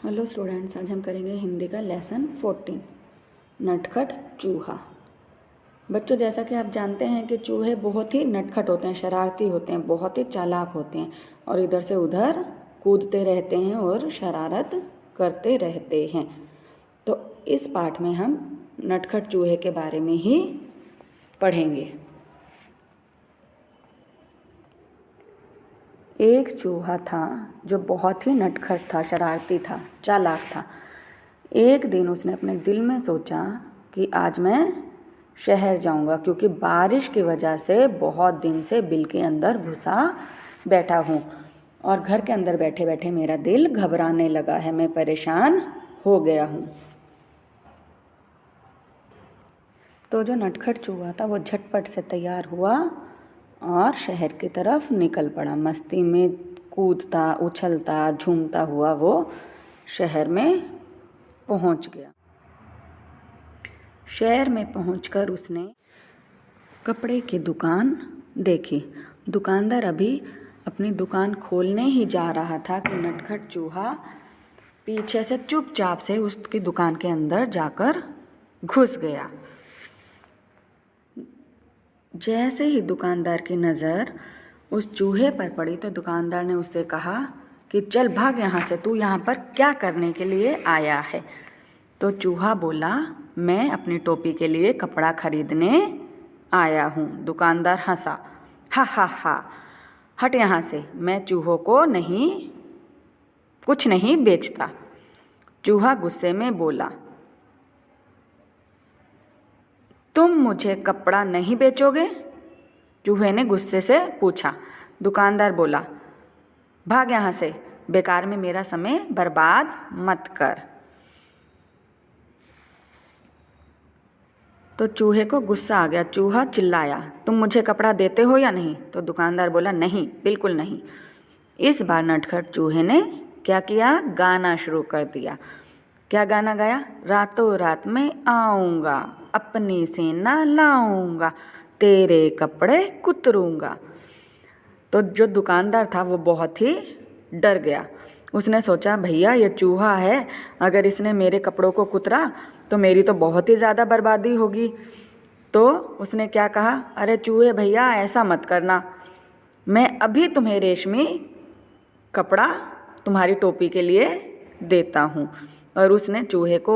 Hello students, आज हम करेंगे हिंदी का लेसन 14 नटखट चूहा। बच्चों, जैसा कि आप जानते हैं कि चूहे बहुत ही नटखट होते हैं, शरारती होते हैं, बहुत ही चालाक होते हैं और इधर से उधर कूदते रहते हैं और शरारत करते रहते हैं। तो इस पाठ में हम नटखट चूहे के बारे में ही पढ़ेंगे। एक चूहा था जो बहुत ही नटखट था, शरारती था, चालाक था। एक दिन उसने अपने दिल में सोचा कि आज मैं शहर जाऊंगा, क्योंकि बारिश की वजह से बहुत दिन से बिल के अंदर घुसा बैठा हूँ और घर के अंदर बैठे बैठे मेरा दिल घबराने लगा है, मैं परेशान हो गया हूँ। तो जो नटखट चूहा था वो झटपट से तैयार हुआ और शहर की तरफ निकल पड़ा। मस्ती में कूदता, उछलता, झूमता हुआ वो शहर में पहुंच गया। शहर में पहुंचकर उसने कपड़े की दुकान देखी। दुकानदार अभी अपनी दुकान खोलने ही जा रहा था कि नटखट चूहा पीछे से चुपचाप से उसकी दुकान के अंदर जाकर घुस गया। जैसे ही दुकानदार की नज़र उस चूहे पर पड़ी तो दुकानदार ने उससे कहा कि चल भाग यहाँ से, तू यहाँ पर क्या करने के लिए आया है। तो चूहा बोला, मैं अपनी टोपी के लिए कपड़ा खरीदने आया हूँ। दुकानदार हंसा, हा हा हा, हट यहाँ से, मैं चूहों को कुछ नहीं बेचता। चूहा गुस्से में बोला, तुम मुझे कपड़ा नहीं बेचोगे? चूहे ने गुस्से से पूछा। दुकानदार बोला, भाग यहाँ से, बेकार में मेरा समय बर्बाद मत कर। तो चूहे को गुस्सा आ गया। चूहा चिल्लाया, तुम मुझे कपड़ा देते हो या नहीं? तो दुकानदार बोला, नहीं, बिल्कुल नहीं। इस बार नटखट चूहे ने क्या किया? गाना शुरू कर दिया। क्या गाना गाया? रातों रात में आऊँगा, अपनी सेना लाऊंगा, तेरे कपड़े कुतरूंगा। तो जो दुकानदार था वो बहुत ही डर गया। उसने सोचा, भैया ये चूहा है, अगर इसने मेरे कपड़ों को कुतरा तो मेरी तो बहुत ही ज़्यादा बर्बादी होगी। तो उसने क्या कहा, अरे चूहे भैया, ऐसा मत करना, मैं अभी तुम्हें रेशमी कपड़ा तुम्हारी टोपी के लिए देता हूँ। और उसने चूहे को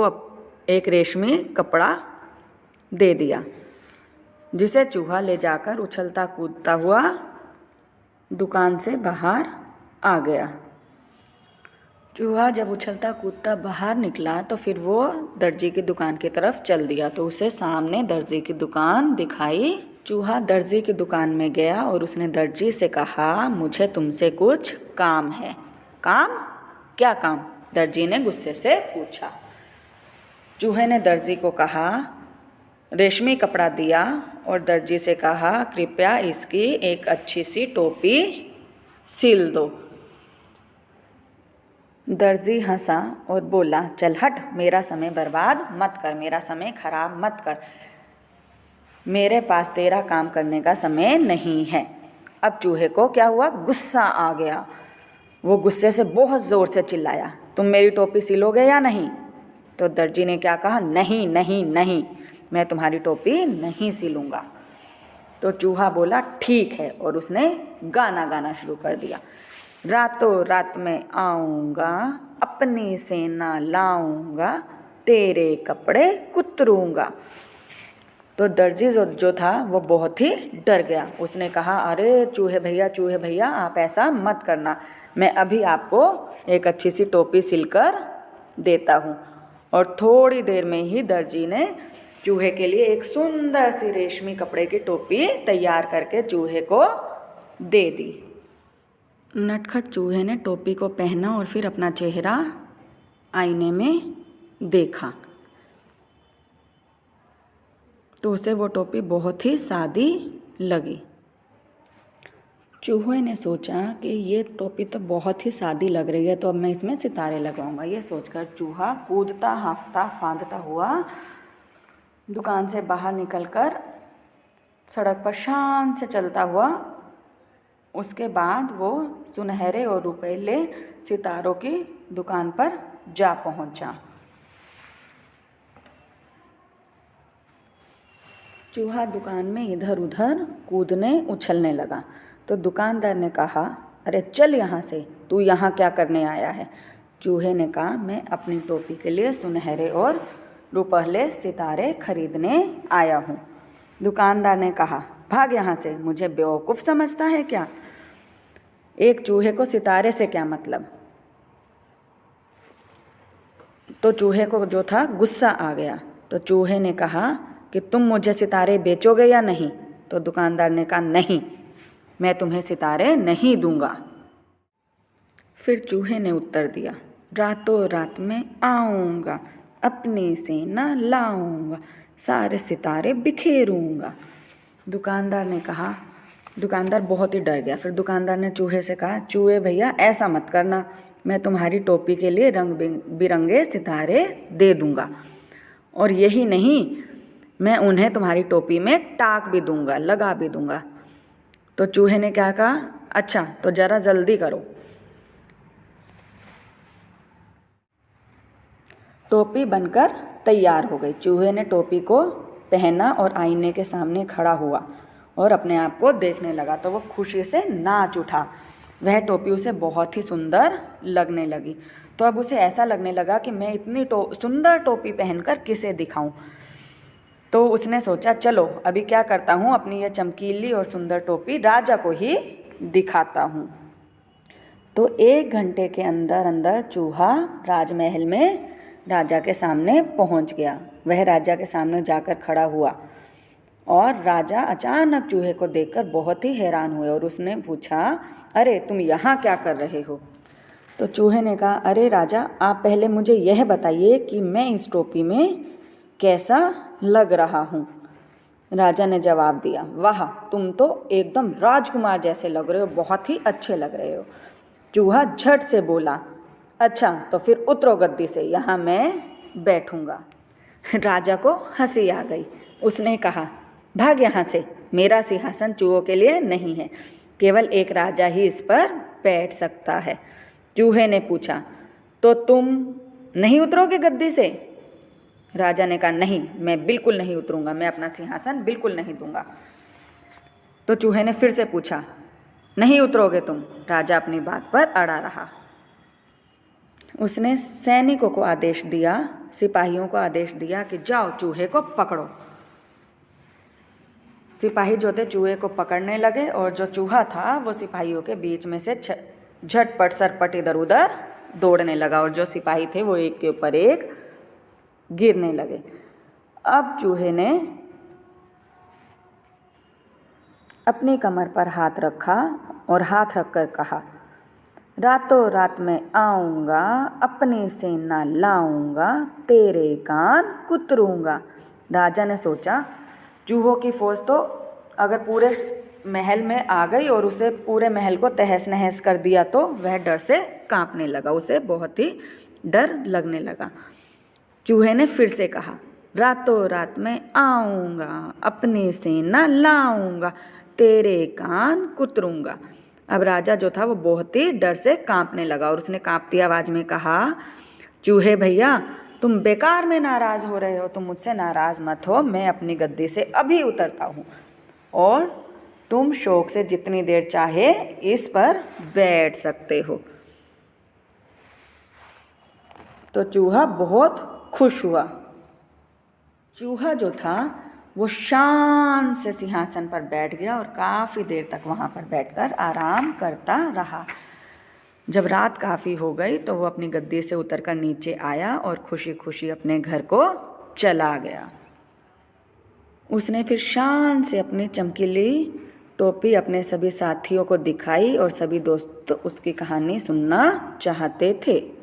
एक रेशमी कपड़ा दे दिया, जिसे चूहा ले जाकर उछलता कूदता हुआ दुकान से बाहर आ गया। चूहा जब उछलता कूदता बाहर निकला तो फिर वो दर्जी की दुकान की तरफ चल दिया। तो उसे सामने दर्जी की दुकान दिखाई। चूहा दर्जी की दुकान में गया और उसने दर्जी से कहा, मुझे तुमसे कुछ काम है। काम? क्या काम? दर्जी ने गुस्से से पूछा। चूहे ने दर्जी को कहा, रेशमी कपड़ा दिया और दर्जी से कहा, कृपया इसकी एक अच्छी सी टोपी सिल दो। दर्जी हंसा और बोला, चल हट, मेरा समय बर्बाद मत कर, मेरा समय खराब मत कर, मेरे पास तेरा काम करने का समय नहीं है। अब चूहे को क्या हुआ? गुस्सा आ गया। वो गुस्से से बहुत ज़ोर से चिल्लाया, तुम मेरी टोपी सिलोगे या नहीं? तो दर्जी ने क्या कहा, नहीं नहीं नहीं, मैं तुम्हारी टोपी नहीं सिलूँगा। तो चूहा बोला, ठीक है, और उसने गाना गाना शुरू कर दिया। रातों रात में आऊँगा, अपनी सेना लाऊँगा, तेरे कपड़े कुतरूँगा। तो दर्जी जो था वो बहुत ही डर गया। उसने कहा, अरे चूहे भैया, आप ऐसा मत करना, मैं अभी आपको एक अच्छी सी टोपी सिलकर देता हूँ। और थोड़ी देर में ही दर्जी ने चूहे के लिए एक सुंदर सी रेशमी कपड़े की टोपी तैयार करके चूहे को दे दी। नटखट चूहे ने टोपी को पहना और फिर अपना चेहरा आईने में देखा तो उसे वो टोपी बहुत ही सादी लगी। चूहे ने सोचा कि ये टोपी तो बहुत ही सादी लग रही है, तो अब मैं इसमें सितारे लगवाऊंगा। ये सोचकर चूहा कूदता, हांफता, फांदता हुआ दुकान से बाहर निकलकर सड़क पर शान से चलता हुआ उसके बाद वो सुनहरे और रुपैले सितारों की दुकान पर जा पहुंचा। चूहा दुकान में इधर उधर कूदने उछलने लगा तो दुकानदार ने कहा, अरे चल यहाँ से, तू यहाँ क्या करने आया है? चूहे ने कहा, मैं अपनी टोपी के लिए सुनहरे और रुपहले सितारे खरीदने आया हूँ। दुकानदार ने कहा, भाग यहाँ से, मुझे बेवकूफ़ समझता है क्या? एक चूहे को सितारे से क्या मतलब? तो चूहे को जो था गुस्सा आ गया। तो चूहे ने कहा कि तुम मुझे सितारे बेचोगे या नहीं? तो दुकानदार ने कहा, नहीं, मैं तुम्हें सितारे नहीं दूंगा। फिर चूहे ने उत्तर दिया, रातों रात में आऊँगा, अपनी सेना लाऊंगा, सारे सितारे बिखेरूंगा। दुकानदार बहुत ही डर गया। फिर दुकानदार ने चूहे से कहा, चूहे भैया ऐसा मत करना, मैं तुम्हारी टोपी के लिए रंग बिरंगे सितारे दे दूंगा, और यही नहीं, मैं उन्हें तुम्हारी टोपी में टाक भी दूंगा, लगा भी दूंगा। तो चूहे ने क्या कहा, अच्छा तो ज़रा जल्दी करो। टोपी बनकर तैयार हो गई। चूहे ने टोपी को पहना और आईने के सामने खड़ा हुआ और अपने आप को देखने लगा तो वो खुशी से नाच उठा। वह टोपी उसे बहुत ही सुंदर लगने लगी। तो अब उसे ऐसा लगने लगा कि मैं इतनी सुंदर टोपी पहनकर किसे दिखाऊं। तो उसने सोचा, चलो अभी क्या करता हूँ, अपनी यह चमकीली और सुंदर टोपी राजा को ही दिखाता हूँ। तो 1 घंटे के अंदर अंदर चूहा राजमहल में राजा के सामने पहुँच गया। वह राजा के सामने जाकर खड़ा हुआ और राजा अचानक चूहे को देखकर बहुत ही हैरान हुए और उसने पूछा, अरे तुम यहाँ क्या कर रहे हो? तो चूहे ने कहा, अरे राजा, आप पहले मुझे यह बताइए कि मैं इस टोपी में कैसा लग रहा हूँ। राजा ने जवाब दिया, वाह, तुम तो एकदम राजकुमार जैसे लग रहे हो, बहुत ही अच्छे लग रहे हो। चूहा झट से बोला, अच्छा तो फिर उतरो गद्दी से, यहाँ मैं बैठूंगा। राजा को हंसी आ गई। उसने कहा, भाग यहाँ से, मेरा सिंहासन चूहों के लिए नहीं है, केवल एक राजा ही इस पर बैठ सकता है। चूहे ने पूछा, तो तुम नहीं उतरोगे गद्दी से? राजा ने कहा, नहीं, मैं बिल्कुल नहीं उतरूंगा, मैं अपना सिंहासन बिल्कुल नहीं दूंगा। तो चूहे ने फिर से पूछा, नहीं उतरोगे तुम? राजा अपनी बात पर अड़ा रहा। उसने सैनिकों को आदेश दिया, सिपाहियों को आदेश दिया कि जाओ चूहे को पकड़ो। सिपाही जो थे चूहे को पकड़ने लगे और जो चूहा था वो सिपाहियों के बीच में से झटपट सरपट इधर उधर दौड़ने लगा और जो सिपाही थे वो एक के ऊपर एक गिरने लगे। अब चूहे ने अपनी कमर पर हाथ रखा और हाथ रखकर कहा, रातों रात में आऊँगा, अपनी सेना लाऊंगा, तेरे कान कुतरूंगा। राजा ने सोचा, चूहों की फौज तो अगर पूरे महल में आ गई और उसे पूरे महल को तहस नहस कर दिया तो वह डर से कांपने लगा, उसे बहुत ही डर लगने लगा। चूहे ने फिर से कहा, रातों रात में आऊँगा, अपनी सेना लाऊंगा, तेरे कान कुतरूंगा। अब राजा जो था वो बहुत ही डर से कांपने लगा और उसने कांपती आवाज़ में कहा, चूहे भैया, तुम बेकार में नाराज़ हो रहे हो, तुम मुझसे नाराज़ मत हो, मैं अपनी गद्दी से अभी उतरता हूँ और तुम शौक से जितनी देर चाहे इस पर बैठ सकते हो। तो चूहा बहुत खुश हुआ। चूहा जो था वो शान से सिंहासन पर बैठ गया और काफ़ी देर तक वहाँ पर बैठकर आराम करता रहा। जब रात काफ़ी हो गई तो वो अपनी गद्दी से उतरकर नीचे आया और खुशी खुशी अपने घर को चला गया। उसने फिर शान से अपनी चमकीली टोपी अपने सभी साथियों को दिखाई और सभी दोस्त उसकी कहानी सुनना चाहते थे।